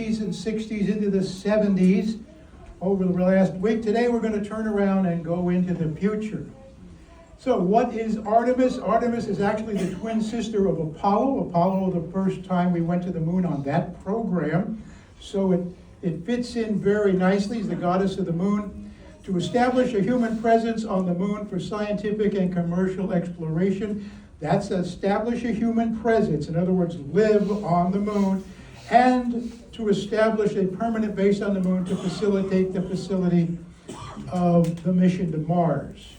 50s and 60s into the 70s over the last week. Today we're going to turn around and go into the future. So what is Artemis? Artemis is actually the twin sister of Apollo. Apollo, the first time we went to the moon on that program. So it fits in very nicely as the goddess of the moon to establish a human presence on the moon for scientific and commercial exploration. That's establish a human presence, in other words, live on the moon, and to establish a permanent base on the moon to facilitate the facility of the mission to Mars.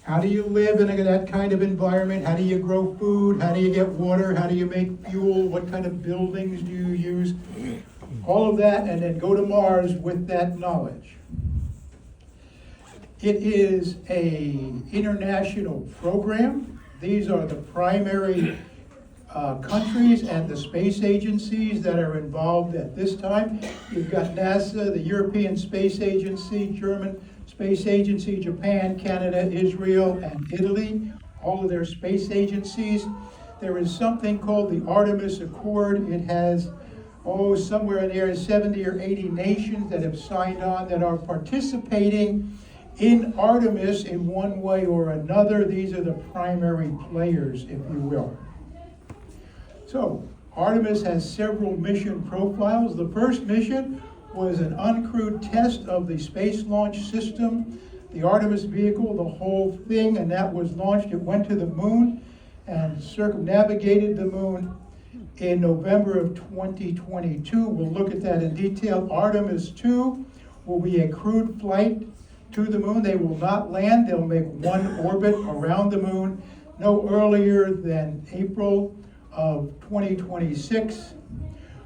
How do you live in that kind of environment? How do you grow food? How do you get water? How do you make fuel? What kind of buildings do you use? All of that, and then go to Mars with that knowledge. It is an international program. These are the primary countries and the space agencies that are involved at this time. You've got NASA, the European Space Agency, German Space Agency, Japan, Canada, Israel, and Italy, all of their space agencies. There is something called the Artemis Accord. It has, somewhere in there is 70 or 80 nations that have signed on that are participating in Artemis in one way or another. These are the primary players, if you will. So, Artemis has several mission profiles. The first mission was an uncrewed test of the space launch system, the Artemis vehicle, the whole thing, and that was launched. It went to the moon and circumnavigated the moon in November of 2022. We'll look at that in detail. Artemis 2 will be a crewed flight to the moon. They will not land. They'll make one orbit around the moon no earlier than April of 2026.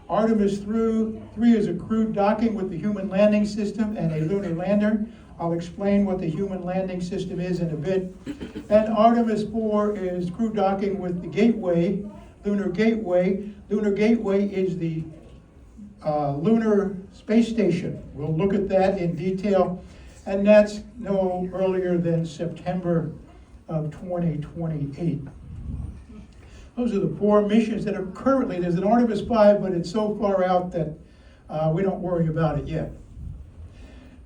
Artemis 3 is a crewed docking with the human landing system and a lunar lander. I'll explain what the human landing system is in a bit. And Artemis 4 is crew docking with the Gateway, Lunar Gateway. Lunar Gateway is the lunar space station. We'll look at that in detail. And that's no earlier than September of 2028. Those are the 4 missions that are currently, there's an Artemis 5, but it's so far out that we don't worry about it yet.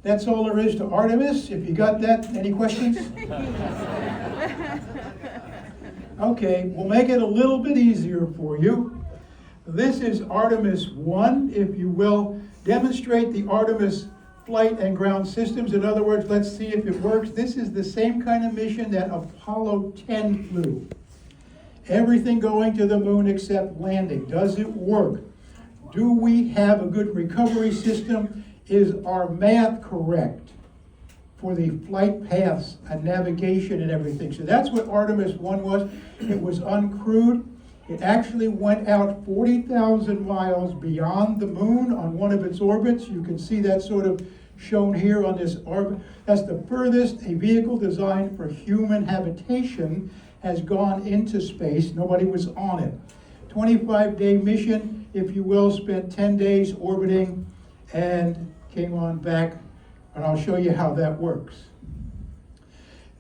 That's all there is to Artemis. If you got that, any questions? Okay, we'll make it a little bit easier for you. This is Artemis 1, if you will. Demonstrate the Artemis flight and ground systems. In other words, let's see if it works. This is the same kind of mission that Apollo 10 flew. Everything going to the moon except landing. Does it work? Do we have a good recovery system? Is our math correct for the flight paths and navigation and everything? So that's what Artemis 1 was. It was uncrewed. It actually went out 40,000 miles beyond the moon on one of its orbits. You can see that sort of shown here on this orbit. That's the furthest a vehicle designed for human habitation has gone into space. Nobody was on it. 25-day mission, if you will, spent 10 days orbiting and came on back, and I'll show you how that works.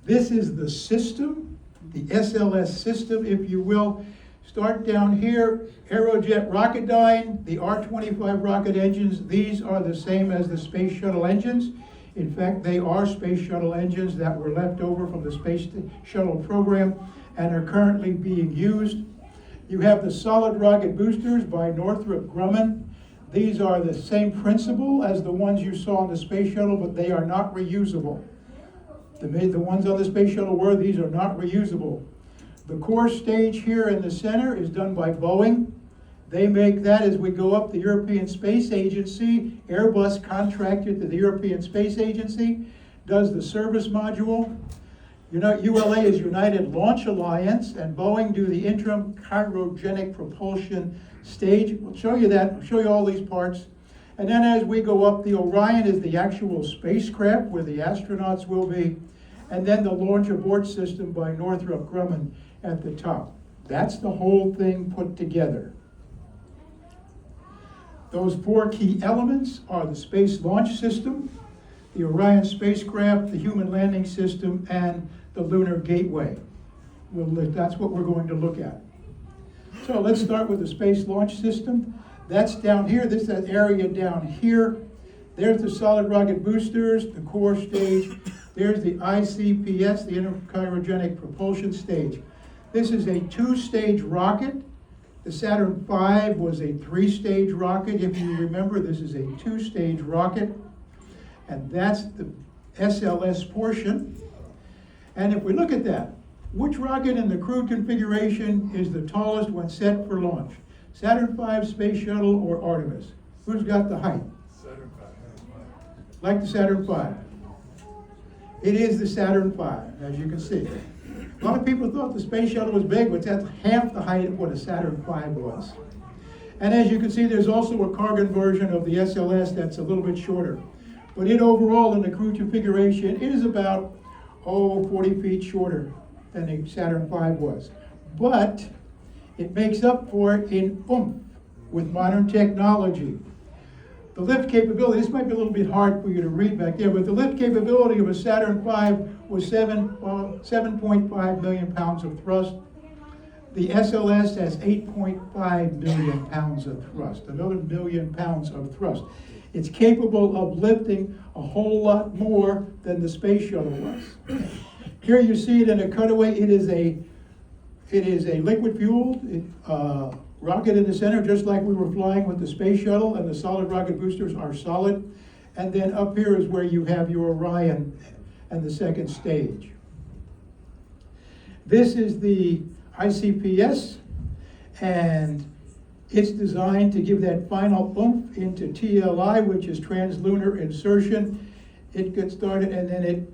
This is the system, the SLS system, if you will. Start down here, Aerojet Rocketdyne, the R-25 rocket engines. These are the same as the Space Shuttle engines. In fact, they are Space Shuttle engines that were left over from the Space Shuttle program and are currently being used. You have the solid rocket boosters by Northrop Grumman. These are the same principle as the ones you saw on the Space Shuttle, but they are not reusable. The ones on the Space Shuttle were, these are not reusable. The core stage here in the center is done by Boeing. They make that as we go up the European Space Agency. Airbus contracted to the European Space Agency, does the service module. ULA is United Launch Alliance, and Boeing do the interim cryogenic propulsion stage. We'll show you that, we'll show you all these parts. And then as we go up, the Orion is the actual spacecraft where the astronauts will be. And then the launch abort system by Northrop Grumman at the top. That's the whole thing put together. Those 4 key elements are the Space Launch System, the Orion spacecraft, the Human Landing System, and the Lunar Gateway. That's what we're going to look at. So let's start with the Space Launch System. That's down here. This is that area down here. There's the solid rocket boosters, the core stage. There's the ICPS, the intercryogenic propulsion stage. This is a 2-stage rocket. The Saturn V was a 3-stage rocket. If you remember, this is a 2-stage rocket. And that's the SLS portion. And if we look at that, which rocket in the crewed configuration is the tallest when set for launch? Saturn V, Space Shuttle, or Artemis? Who's got the height? Saturn V. Like the Saturn V. It is the Saturn V, as you can see. A lot of people thought the Space Shuttle was big, but that's half the height of what a Saturn V was. And as you can see, there's also a cargo version of the SLS that's a little bit shorter. But it overall, in the crew configuration, it is about, 40 feet shorter than the Saturn V was. But it makes up for it in oomph with modern technology. The lift capability, this might be a little bit hard for you to read back there, but the lift capability of a Saturn V was 7.5 million pounds of thrust. The SLS has 8.5 million pounds of thrust, another million pounds of thrust. It's capable of lifting a whole lot more than the Space Shuttle was. Here you see it in a cutaway. It is a liquid fueled rocket in the center, just like we were flying with the Space Shuttle, and the solid rocket boosters are solid. And then up here is where you have your Orion and the second stage. This is the ICPS, and it's designed to give that final oomph into TLI, which is translunar insertion. It gets started, and then it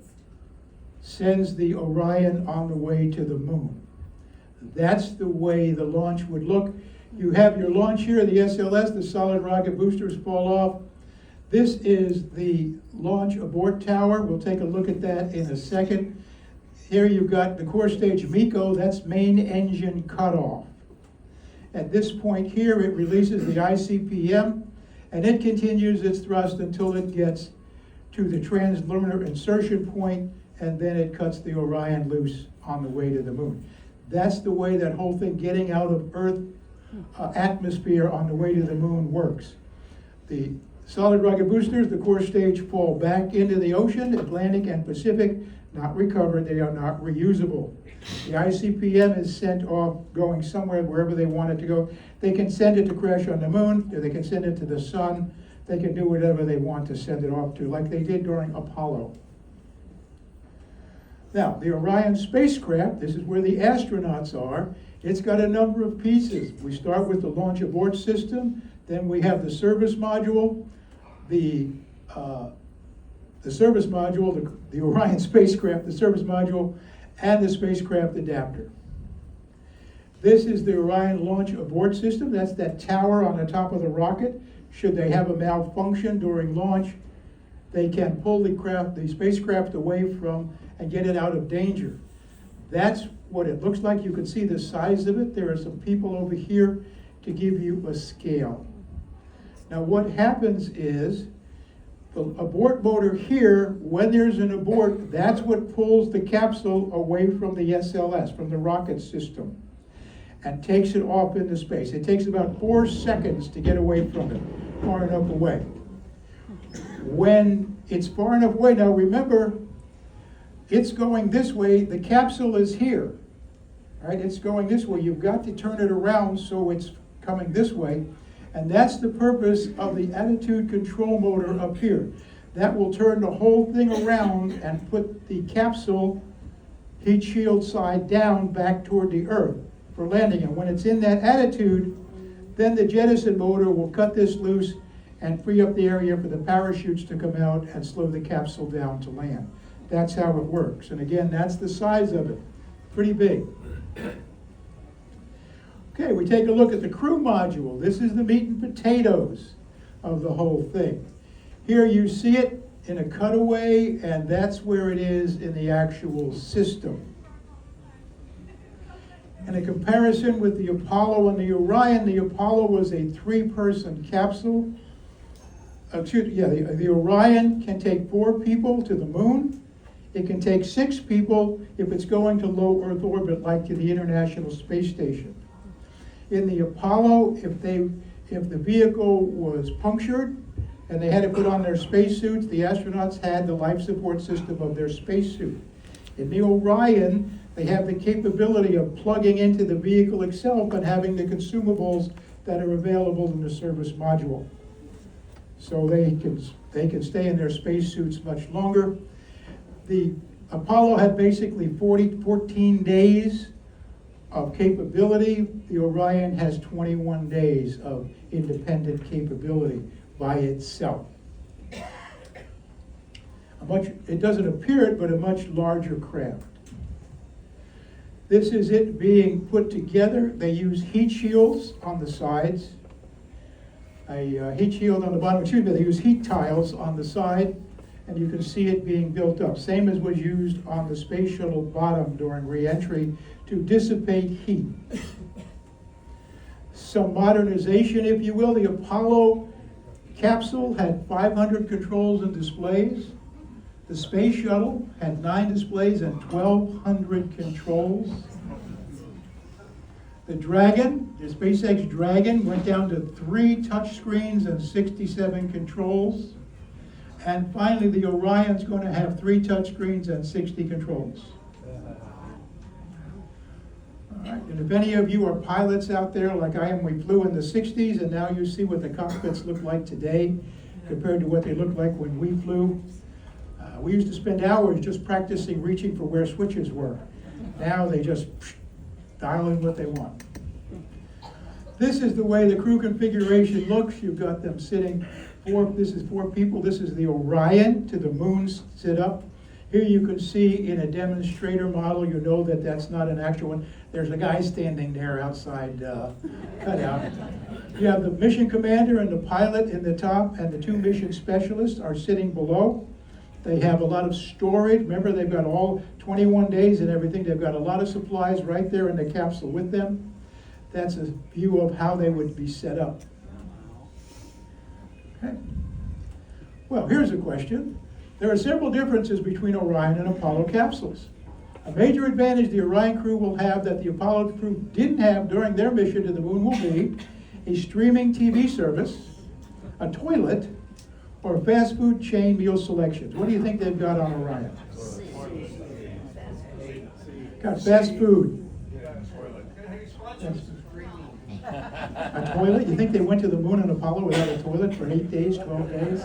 sends the Orion on the way to the moon. That's the way the launch would look. You have your launch here, the SLS, the solid rocket boosters fall off. This is the launch abort tower. We'll take a look at that in a second. Here you've got the core stage MECO, that's main engine cutoff. At this point here, it releases the ICPM, and it continues its thrust until it gets to the translunar insertion point, and then it cuts the Orion loose on the way to the moon. That's the way that whole thing, getting out of Earth atmosphere on the way to the moon, works. The solid rocket boosters, the core stage, fall back into the ocean, Atlantic and Pacific, not recovered, they are not reusable. The ICPM is sent off, going somewhere, wherever they want it to go. They can send it to crash on the moon, or they can send it to the sun. They can do whatever they want to send it off to, like they did during Apollo. Now, the Orion spacecraft, this is where the astronauts are. It's got a number of pieces. We start with the launch abort system, then we have the service module, the service module, the Orion spacecraft, the service module, and the spacecraft adapter. This is the Orion launch abort system. That's that tower on the top of the rocket. Should they have a malfunction during launch, they can pull the spacecraft away from and get it out of danger. That's what it looks like. You can see the size of it. There are some people over here to give you a scale. Now what happens is, the abort motor here, when there's an abort, that's what pulls the capsule away from the SLS, from the rocket system, and takes it off into space. It takes about 4 seconds to get away from it, far enough away. When it's far enough away, now remember, it's going this way, the capsule is here, right? It's going this way. You've got to turn it around so it's coming this way. And that's the purpose of the attitude control motor up here. That will turn the whole thing around and put the capsule heat shield side down back toward the Earth for landing. And when it's in that attitude, then the jettison motor will cut this loose and free up the area for the parachutes to come out and slow the capsule down to land. That's how it works. And again, that's the size of it. Pretty big. Okay, we take a look at the crew module. This is the meat and potatoes of the whole thing. Here you see it in a cutaway, and that's where it is in the actual system. In a comparison with the Apollo and the Orion, the Apollo was a 3-person capsule. The Orion can take 4 people to the moon. It can take 6 people if it's going to low Earth orbit, like to the International Space Station. In the Apollo, if the vehicle was punctured and they had to put on their spacesuits, the astronauts had the life support system of their spacesuit. In the Orion, they have the capability of plugging into the vehicle itself and having the consumables that are available in the service module. So they can stay in their spacesuits much longer. The Apollo had basically 14 days of capability. The Orion has 21 days of independent capability by itself. It doesn't appear it, but a much larger craft. This is it being put together. They use heat shields on the sides, a heat shield on the bottom. Excuse me, they use heat tiles on the side, and you can see it being built up. Same as was used on the space shuttle bottom during re-entry to dissipate heat. Some modernization, if you will. The Apollo capsule had 500 controls and displays. The space shuttle had 9 displays and 1,200 controls. The Dragon, the SpaceX Dragon, went down to 3 touchscreens and 67 controls. And finally, the Orion's going to have 3 touchscreens and 60 controls. All right. And if any of you are pilots out there like I am, we flew in the 60s, and now you see what the cockpits look like today compared to what they looked like when we flew. We used to spend hours just practicing reaching for where switches were. Now they just dial in what they want. This is the way the crew configuration looks. You've got them sitting, this is 4 people. This is the Orion to the moon's sit up. Here you can see in a demonstrator model, you know that that's not an actual one. There's a guy standing there outside, cut out. You have the mission commander and the pilot in the top, and the 2 mission specialists are sitting below. They have a lot of storage. Remember, they've got all 21 days and everything. They've got a lot of supplies right there in the capsule with them. That's a view of how they would be set up. Okay. Well, here's a question. There are several differences between Orion and Apollo capsules. A major advantage the Orion crew will have that the Apollo crew didn't have during their mission to the moon will be a streaming TV service, a toilet, or fast food chain meal selections. What do you think they've got on Orion? Got fast food. A toilet? You think they went to the moon and Apollo without a toilet for 8 days, 12 days?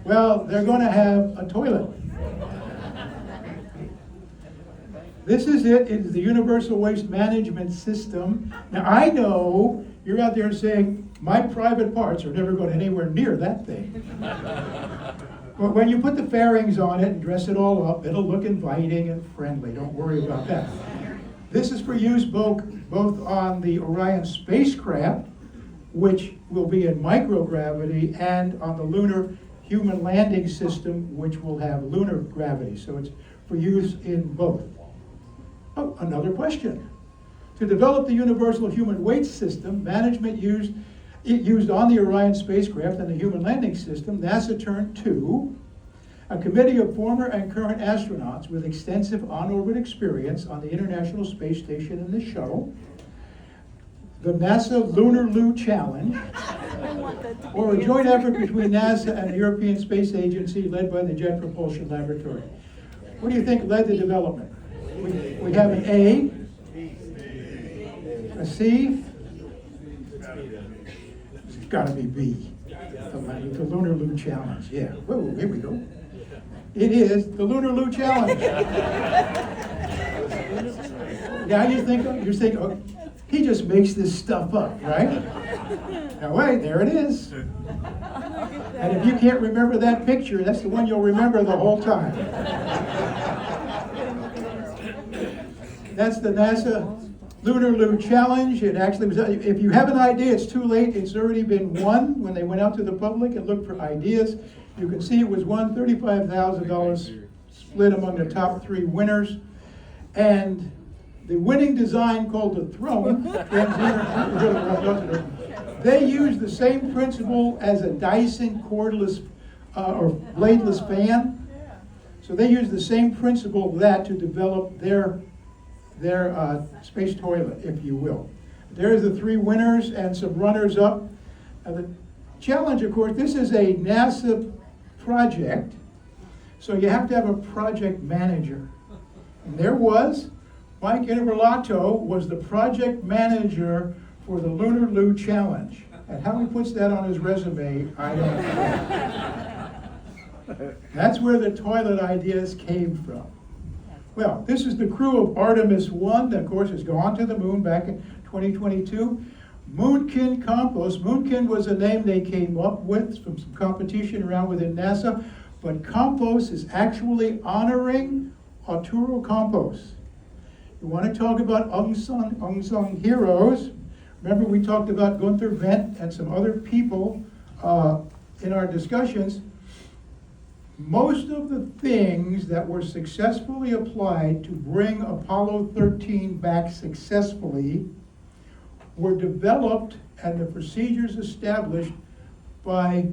Well, they're going to have a toilet. This is it. It is the Universal Waste Management System. Now, I know you're out there saying, my private parts are never going anywhere near that thing. But when you put the fairings on it and dress it all up, it'll look inviting and friendly. Don't worry about that. This is for use both on the Orion spacecraft, which will be in microgravity, and on the lunar human landing system, which will have lunar gravity. So it's for use in both. Oh, another question. To develop the Universal Human Weight System, management used on the Orion spacecraft and the Human Landing System, NASA turned to a committee of former and current astronauts with extensive on-orbit experience on the International Space Station and the shuttle, the NASA Lunar Loo Challenge, or a joint effort between NASA and the European Space Agency led by the Jet Propulsion Laboratory. What do you think led the development? We have an A, a C, it's got to be B, the Lunar Loo Challenge. Yeah, whoa, here we go. It is the Lunar Loo Challenge. Now you think, oh, he just makes this stuff up, right? Now wait, there it is. And if you can't remember that picture, that's the one you'll remember the whole time. That's the NASA Lunar Loo Challenge. It actually was, if you have an idea, it's too late. It's already been won when they went out to the public and looked for ideas. You can see it was won, $35,000 split among the top 3 winners. And the winning design, called the Throne, they used the same principle as a Dyson cordless or bladeless fan. So they used the same principle of that to develop their space toilet, if you will. There's the 3 winners and some runners-up. The challenge, of course, this is a NASA project, so you have to have a project manager. And there was, Mike Intervolato was the project manager for the Lunar Loo Challenge. And how he puts that on his resume, I don't know. That's where the toilet ideas came from. Well, this is the crew of Artemis 1 that, of course, has gone to the moon back in 2022. Moonkin Compost. Moonkin was a name they came up with from some competition around within NASA, but Compost is actually honoring Arturo Campos. You want to talk about unsung heroes? Remember we talked about Gunther Wendt and some other people in our discussions. Most of the things that were successfully applied to bring Apollo 13 back successfully were developed and the procedures established by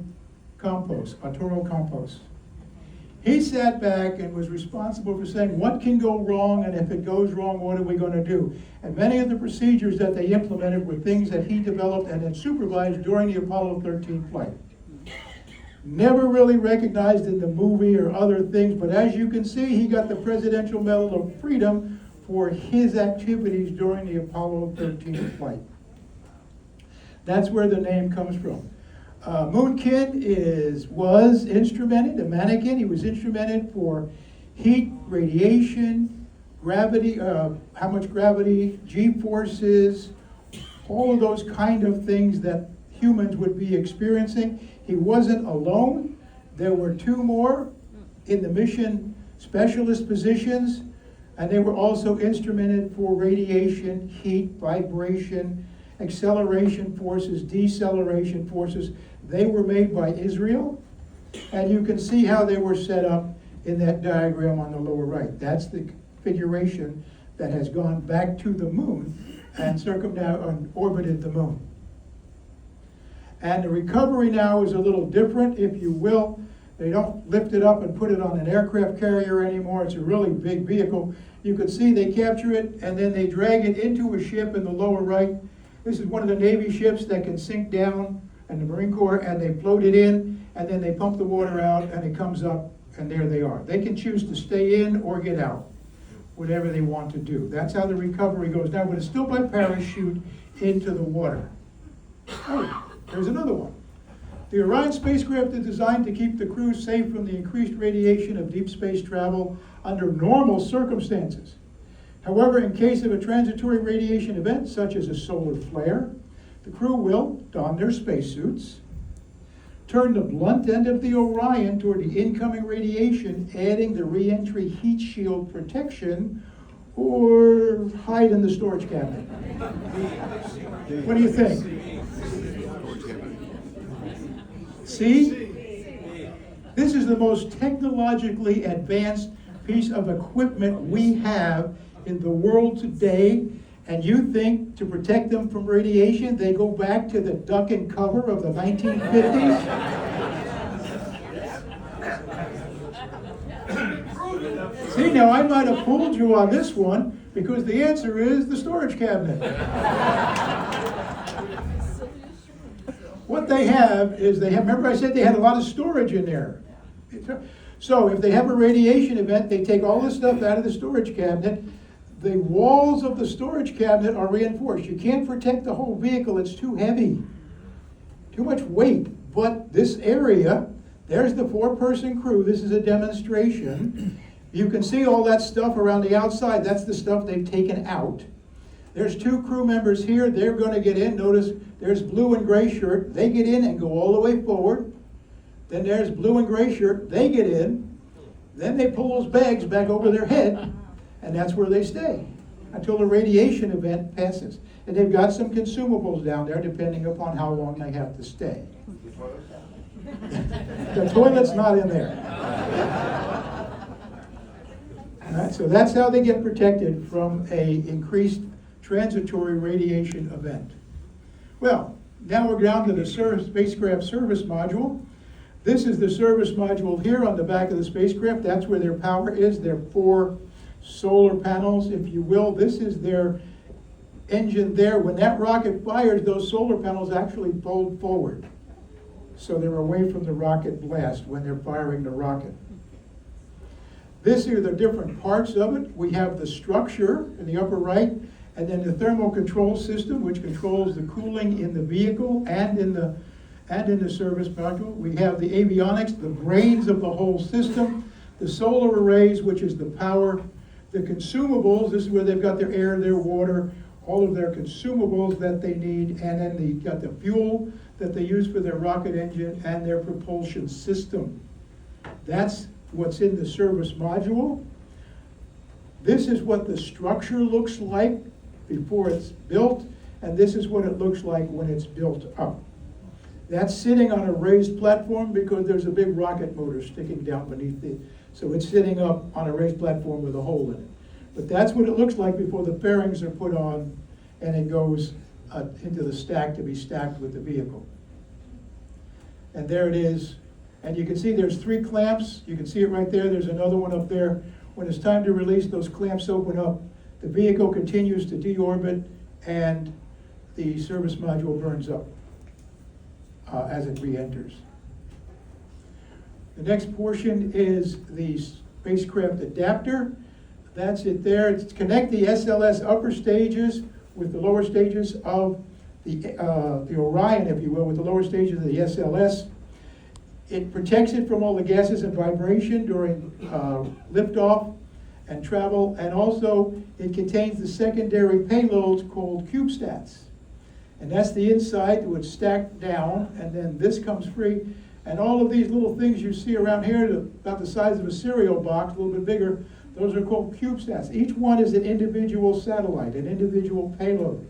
Arturo Campos. He sat back and was responsible for saying what can go wrong, and if it goes wrong, what are we going to do? And many of the procedures that they implemented were things that he developed and had supervised during the Apollo 13 flight. Never really recognized in the movie or other things, but as you can see, he got the Presidential Medal of Freedom for his activities during the Apollo 13 flight. That's where the name comes from. Moonkin was instrumented, a mannequin. He was instrumented for heat, radiation, gravity, how much gravity, G-forces, all of those kind of things that humans would be experiencing. He wasn't alone. There were 2 more in the mission specialist positions, and they were also instrumented for radiation, heat, vibration, acceleration forces, deceleration forces. They were made by Israel, and you can see how they were set up in that diagram on the lower right. That's the configuration that has gone back to the moon and orbited the moon. And the recovery now is a little different, if you will. They don't lift it up and put it on an aircraft carrier anymore. It's a really big vehicle. You can see they capture it and then they drag it into a ship in the lower right. This is one of the Navy ships that can sink down, and the Marine Corps, and they float it in, and then they pump the water out, and it comes up, and there they are. They can choose to stay in or get out, whatever they want to do. That's how the recovery goes now, but it's still by parachute into the water. Oh, there's another one. The Orion spacecraft is designed to keep the crew safe from the increased radiation of deep space travel under normal circumstances. However, in case of a transitory radiation event, such as a solar flare, the crew will don their spacesuits, turn the blunt end of the Orion toward the incoming radiation, adding the re-entry heat shield protection, or hide in the storage cabinet. What do you think? See? This is the most technologically advanced piece of equipment we have in the world today, and you think to protect them from radiation, they go back to the duck and cover of the 1950s? See, now I might have fooled you on this one, because the answer is the storage cabinet. What they have is remember I said they had a lot of storage in there. So if they have a radiation event, they take all this stuff out of the storage cabinet. The walls of the storage cabinet are reinforced. You can't protect the whole vehicle, it's too heavy, too much weight. But this area, there's the 4-person crew, this is a demonstration. You can see all that stuff around the outside, that's the stuff they've taken out. There's 2 crew members here, they're going to get in. Notice there's blue and gray shirt, they get in and go all the way forward. Then there's blue and gray shirt, they get in. Then they pull those bags back over their head, and that's where they stay until the radiation event passes. And they've got some consumables down there depending upon how long they have to stay. The toilet's not in there. All right, so that's how they get protected from an increased transitory radiation event. Well, now we're down to the spacecraft service module. This is the service module here on the back of the spacecraft. That's where their power is. Their 4 solar panels, if you will. This is their engine there. When that rocket fires, those solar panels actually fold forward. So they're away from the rocket blast when they're firing the rocket. These are the different parts of it. We have the structure in the upper right, and then the thermal control system, which controls the cooling in the vehicle and in the service module. We have the avionics, the brains of the whole system, the solar arrays, which is the power, the consumables. This is where they've got their air, their water, all of their consumables that they need, and then they got the fuel that they use for their rocket engine and their propulsion system. That's what's in the service module. This is what the structure looks like before it's built, and this is what it looks like when it's built up. That's sitting on a raised platform because there's a big rocket motor sticking down beneath it. So it's sitting up on a raised platform with a hole in it. But that's what it looks like before the fairings are put on and it goes into the stack to be stacked with the vehicle. And there it is. And you can see there's 3 clamps. You can see it right there. There's another one up there. When it's time to release, those clamps open up. The vehicle continues to deorbit, and the service module burns up as it re-enters. The next portion is the spacecraft adapter. That's it there. It's to connect the SLS upper stages with the lower stages of the Orion, if you will, with the lower stages of the SLS. It protects it from all the gases and vibration during liftoff and travel, and also it contains the secondary payloads called CubeSats. And that's the inside that would stack down, and then this comes free. And all of these little things you see around here, about the size of a cereal box, a little bit bigger, those are called CubeSats. Each one is an individual satellite, an individual payload.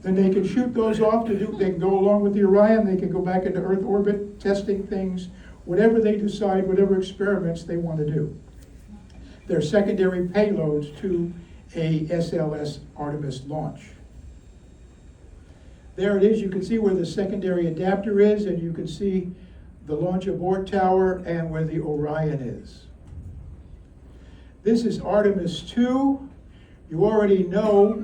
Then they can shoot those off they can go along with the Orion, they can go back into Earth orbit, testing things, whatever they decide, whatever experiments they want to do. They're secondary payloads to a SLS Artemis launch. There it is. You can see where the secondary adapter is, and you can see the launch abort tower and where the Orion is. This is Artemis 2. You already know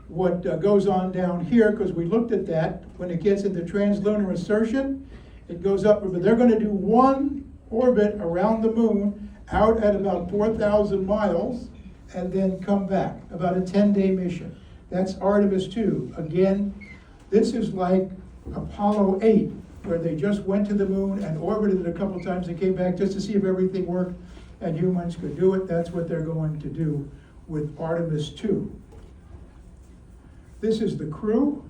what goes on down here because we looked at that. When it gets into translunar insertion, it goes up, but they're going to do one orbit around the moon out at about 4,000 miles and then come back, about a 10-day mission. That's Artemis 2. Again, this is like Apollo 8, where they just went to the moon and orbited it a couple times and came back just to see if everything worked and humans could do it. That's what they're going to do with Artemis 2. This is the crew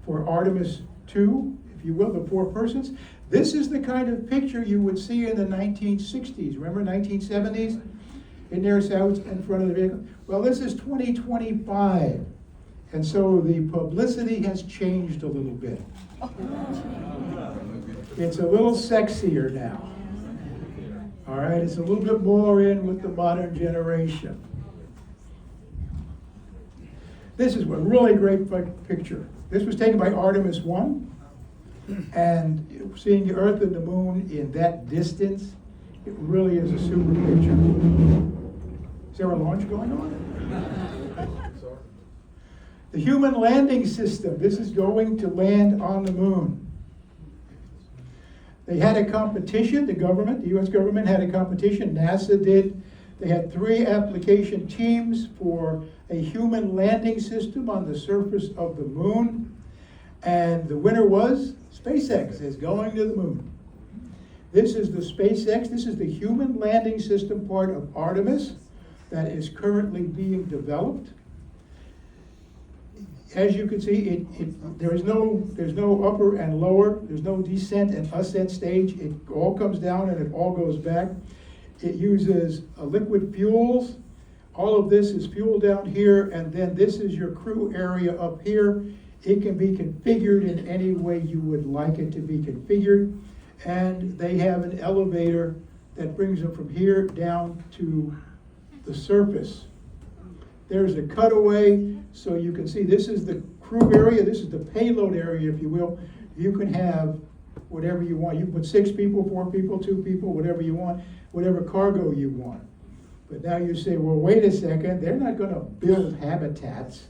for Artemis 2, if you will, the 4 persons. This is the kind of picture you would see in the 1960s. Remember 1970s? In there, out in front of the vehicle. Well, this is 2025. And so the publicity has changed a little bit. It's a little sexier now. All right, it's a little bit more in with the modern generation. This is a really great picture. This was taken by Artemis 1. And seeing the Earth and the Moon in that distance, it really is a super picture. Is there a launch going on? The human landing system. This is going to land on the moon. They had a competition, the government, the US government had a competition, NASA did. They had 3 application teams for a human landing system on the surface of the moon. And the winner was SpaceX is going to the moon. This is the SpaceX, this is the human landing system part of Artemis that is currently being developed. As you can see, there's no upper and lower, there's no descent and ascent stage. It all comes down and it all goes back. It uses liquid fuels. All of this is fuel down here, and then this is your crew area up here. It can be configured in any way you would like it to be configured. And they have an elevator that brings them from here down to the surface. There's a cutaway, so you can see this is the crew area, this is the payload area, if you will. You can have whatever you want. You can put 6 people, 4 people, 2 people, whatever you want, whatever cargo you want. But now you say, well, wait a second, they're not going to build habitats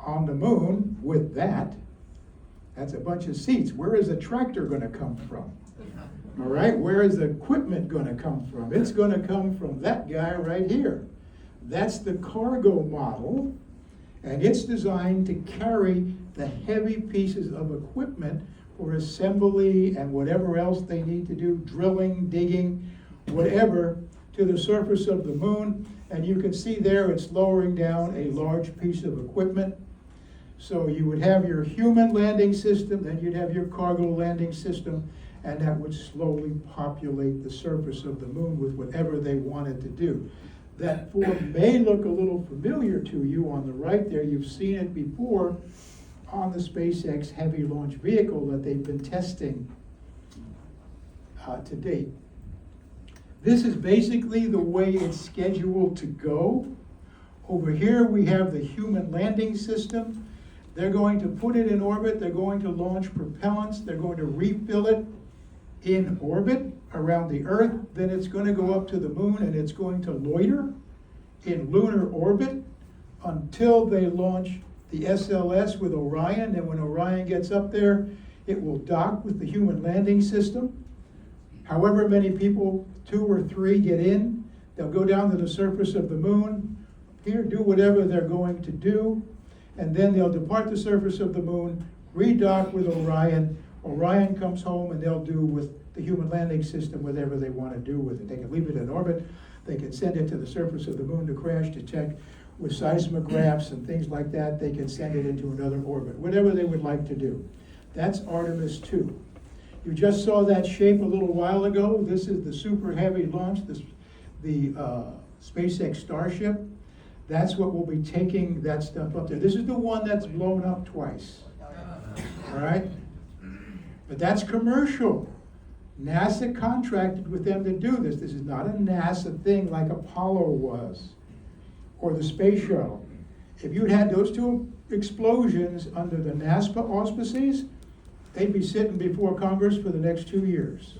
on the moon with that, that's a bunch of seats. Where is the tractor going to come from? All right, where is the equipment going to come from? It's going to come from that guy right here. That's the cargo model, and it's designed to carry the heavy pieces of equipment for assembly and whatever else they need to do, drilling, digging, whatever, to the surface of the moon. And you can see there it's lowering down a large piece of equipment. So you would have your human landing system, then you'd have your cargo landing system, and that would slowly populate the surface of the moon with whatever they wanted to do. That form may look a little familiar to you on the right there. You've seen it before on the SpaceX Heavy Launch Vehicle that they've been testing to date. This is basically the way it's scheduled to go. Over here we have the human landing system. They're going to put it in orbit. They're going to launch propellants. They're going to refill it in orbit around the Earth. Then it's going to go up to the moon and it's going to loiter in lunar orbit until they launch the SLS with Orion. And when Orion gets up there, it will dock with the human landing system. However many people, 2 or 3, get in, they'll go down to the surface of the moon, here, do whatever they're going to do, and then they'll depart the surface of the moon, redock with Orion. Orion comes home and they'll do with the human landing system whatever they want to do with it. They can leave it in orbit, they can send it to the surface of the moon to crash, to check with seismographs and things like that. They can send it into another orbit, whatever they would like to do. That's Artemis 2. You just saw that shape a little while ago. This is the Super Heavy launch, the SpaceX Starship. That's what will be taking that stuff up there. This is the one that's blown up twice. All right? But that's commercial. NASA contracted with them to do this. This is not a NASA thing like Apollo was, or the space shuttle. If you'd had those 2 explosions under the NASA auspices, they'd be sitting before Congress for the next 2 years.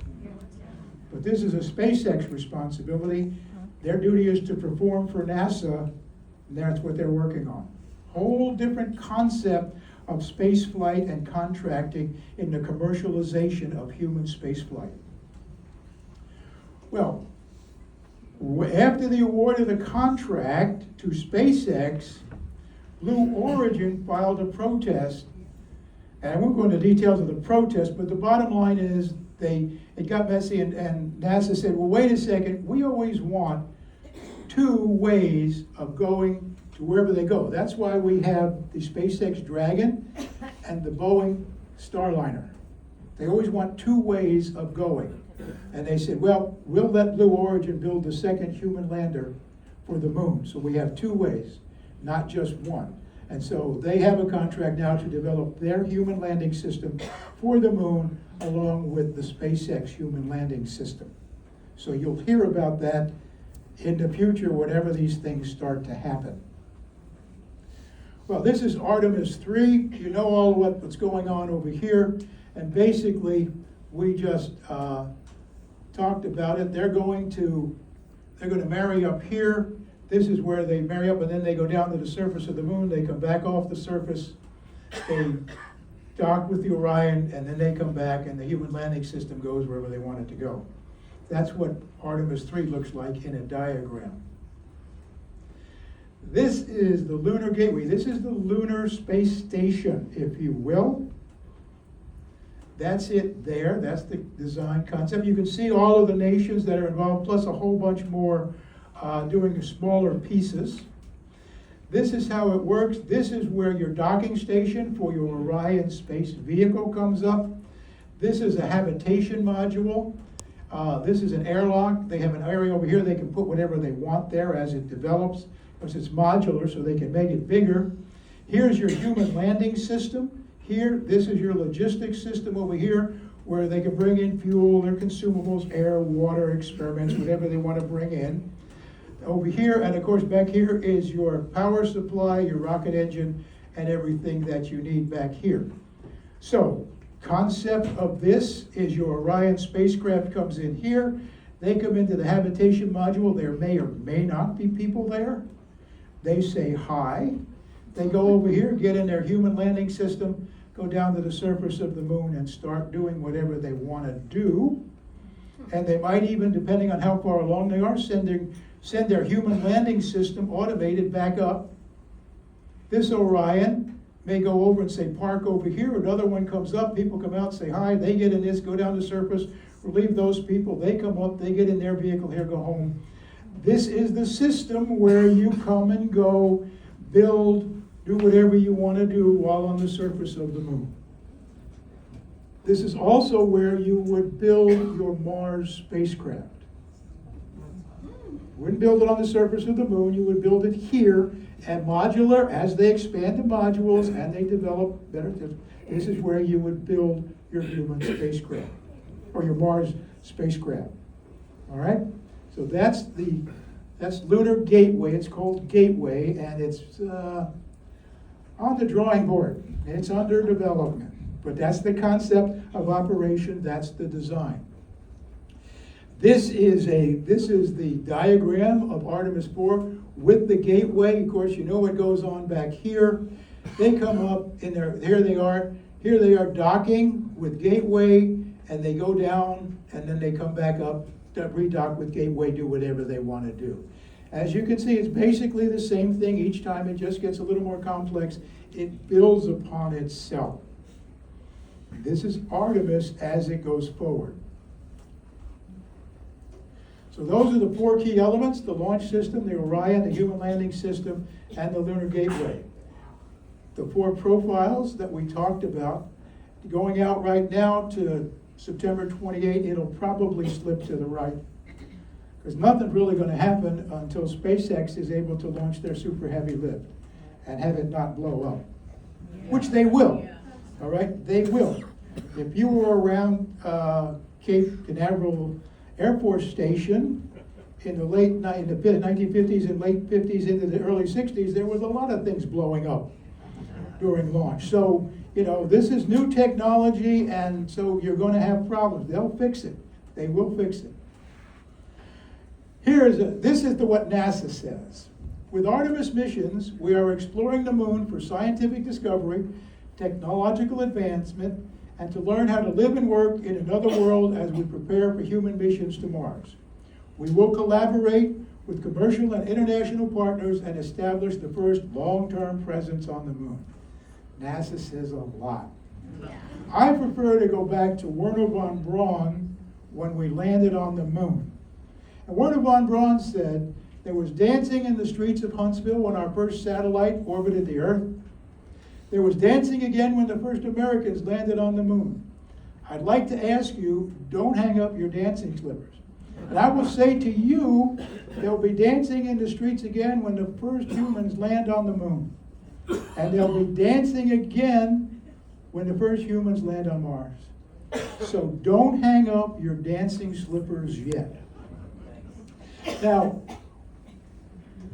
But this is a SpaceX responsibility. Their duty is to perform for NASA, and that's what they're working on. Whole different concept of space flight and contracting in the commercialization of human space flight. Well, after the award of the contract to SpaceX, Blue Origin filed a protest. And I won't go into details of the protest, but the bottom line is it got messy, and NASA said, well, wait a second, we always want 2 ways of going to wherever they go. That's why we have the SpaceX Dragon and the Boeing Starliner. They always want 2 ways of going. And they said, well, we'll let Blue Origin build the second human lander for the moon. So we have 2 ways, not just one. And so they have a contract now to develop their human landing system for the moon along with the SpaceX human landing system. So you'll hear about that in the future whenever these things start to happen. Well, this is Artemis 3. You know all what's going on over here. And basically, we just talked about it. They're going to marry up here. This is where they marry up, and then they go down to the surface of the moon. They come back off the surface. They dock with the Orion, and then they come back, and the human landing system goes wherever they want it to go. That's what Artemis 3 looks like in a diagram. This is the Lunar Gateway. This is the Lunar Space Station, if you will. That's it there. That's the design concept. You can see all of the nations that are involved, plus a whole bunch more doing smaller pieces. This is how it works. This is where your docking station for your Orion space vehicle comes up. This is a habitation module. This is an airlock. They have an area over here. They can put whatever they want there as it develops, because it's modular, so they can make it bigger. Here's your human landing system. Here, this is your logistics system over here, where they can bring in fuel, their consumables, air, water, experiments, whatever they want to bring in. Over here, and of course back here, is your power supply, your rocket engine, and everything that you need back here. So, concept of this is your Orion spacecraft comes in here. They come into the habitation module. There may or may not be people there. They say hi. They go over here, get in their human landing system, go down to the surface of the moon and start doing whatever they want to do. And they might even, depending on how far along they are, send their human landing system automated back up. This Orion may go over and say, park over here. Another one comes up, people come out, say hi, they get in this, go down the surface, relieve those people, they come up, they get in their vehicle, here, go home. This is the system where you come and go, build, do whatever you want to do while on the surface of the moon. This is also where you would build your Mars spacecraft. You wouldn't build it on the surface of the moon, you would build it here, and modular, as they expand the modules and they develop better tips, this is where you would build your human spacecraft, or your Mars spacecraft. All right? So that's Lunar Gateway. It's called Gateway, and it's on the drawing board. It's under development. But that's the concept of operation, that's the design. This is the diagram of Artemis 4 with the gateway. Of course, you know what goes on back here. They come up in there, here they are docking with gateway, and they go down, and then they come back up, redock with gateway, do whatever they want to do. As you can see, it's basically the same thing each time. It just gets a little more complex. It builds upon itself. This is Artemis as it goes forward. So those are the four key elements: the launch system, the Orion, the human landing system, and the lunar gateway. The four profiles that we talked about, going out right now to September 28, it'll probably slip to the right. Because nothing's really going to happen until SpaceX is able to launch their super heavy lift and have it not blow up, which they will. All right, they will. If you were around Cape Canaveral Air Force Station in the 1950s and late 50s into the early 60s, there was a lot of things blowing up during launch. So, this is new technology, and so you're going to have problems. They'll fix it. They will fix it. This is what NASA says. With Artemis missions, we are exploring the moon for scientific discovery, technological advancement, and to learn how to live and work in another world as we prepare for human missions to Mars. We will collaborate with commercial and international partners and establish the first long-term presence on the moon. NASA says a lot. Yeah. I prefer to go back to Wernher von Braun when we landed on the moon. And Wernher von Braun said, there was dancing in the streets of Huntsville when our first satellite orbited the Earth. There was dancing again when the first Americans landed on the moon. I'd like to ask you, don't hang up your dancing slippers. And I will say to you, there'll be dancing in the streets again when the first humans land on the moon. And there'll be dancing again when the first humans land on Mars. So don't hang up your dancing slippers yet. Now,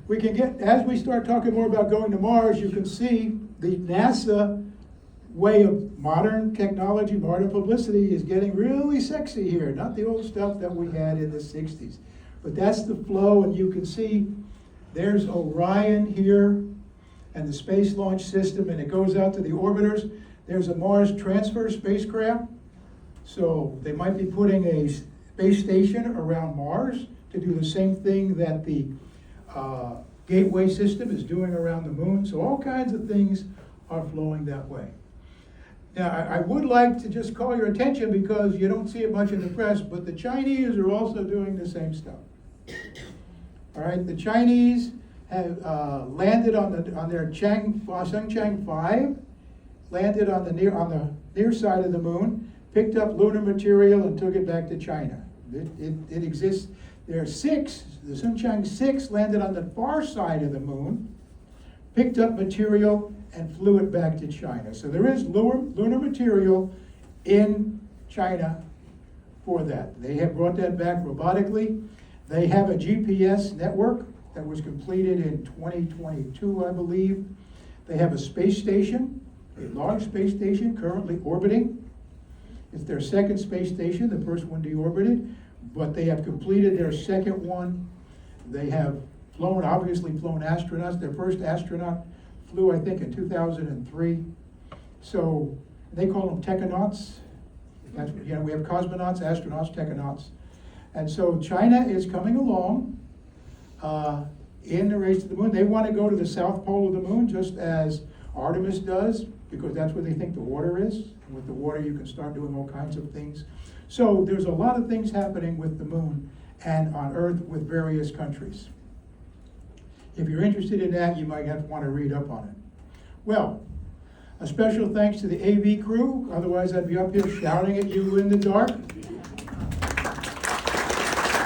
we can as we start talking more about going to Mars, you can see the NASA way of modern technology, modern publicity is getting really sexy here. Not the old stuff that we had in the 60s. But that's the flow, and you can see there's Orion here and the Space Launch System, and it goes out to the orbiters. There's a Mars transfer spacecraft. So they might be putting a space station around Mars to do the same thing that the Gateway system is doing around the moon. So all kinds of things are flowing that way. Now, I would like to just call your attention, because you don't see it much in the press, but the Chinese are also doing the same stuff. All right, the Chinese have landed on their Changchang 5, landed on the near side of the moon, picked up lunar material and took it back to China. It exists. There are 6, the Changchang 6 landed on the far side of the moon, picked up material and flew it back to China. So there is lunar material in China for that. They have brought that back robotically. They have a GPS network that was completed in 2022, I believe. They have a space station, a large space station currently orbiting. It's their second space station, the first one deorbited, but they have completed their second one. They have obviously flown astronauts. Their first astronaut flew, I think, in 2003. So they call them technonauts. That's, we have cosmonauts, astronauts, technonauts. And so China is coming along in the race to the moon. They want to go to the south pole of the moon, just as Artemis does, because that's where they think the water is. And with the water, you can start doing all kinds of things. So there's a lot of things happening with the moon and on Earth with various countries. If you're interested in that, you might want to read up on it. Well, a special thanks to the AV crew, otherwise I'd be up here shouting at you in the dark.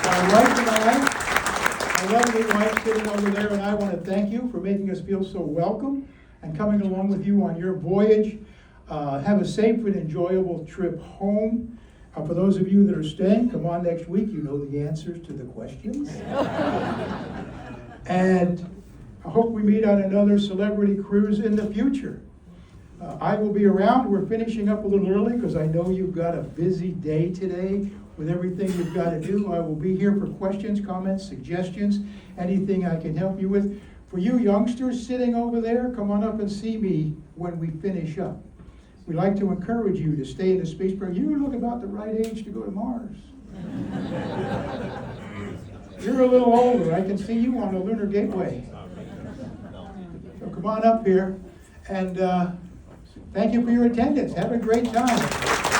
My wife and I, my lovely wife sitting over there, and I want to thank you for making us feel so welcome and coming along with you on your voyage. Have a safe and enjoyable trip home. For those of you that are staying, come on next week. You know the answers to the questions. And I hope we meet on another celebrity cruise in the future. I will be around. We're finishing up a little early because I know you've got a busy day today with everything you've got to do. I will be here for questions, comments, suggestions, anything I can help you with. For you youngsters sitting over there, come on up and see me when we finish up. We like to encourage you to stay in the space program. You look about the right age to go to Mars. You're a little older. I can see you on the Lunar Gateway. So come on up here. And thank you for your attendance. Have a great time.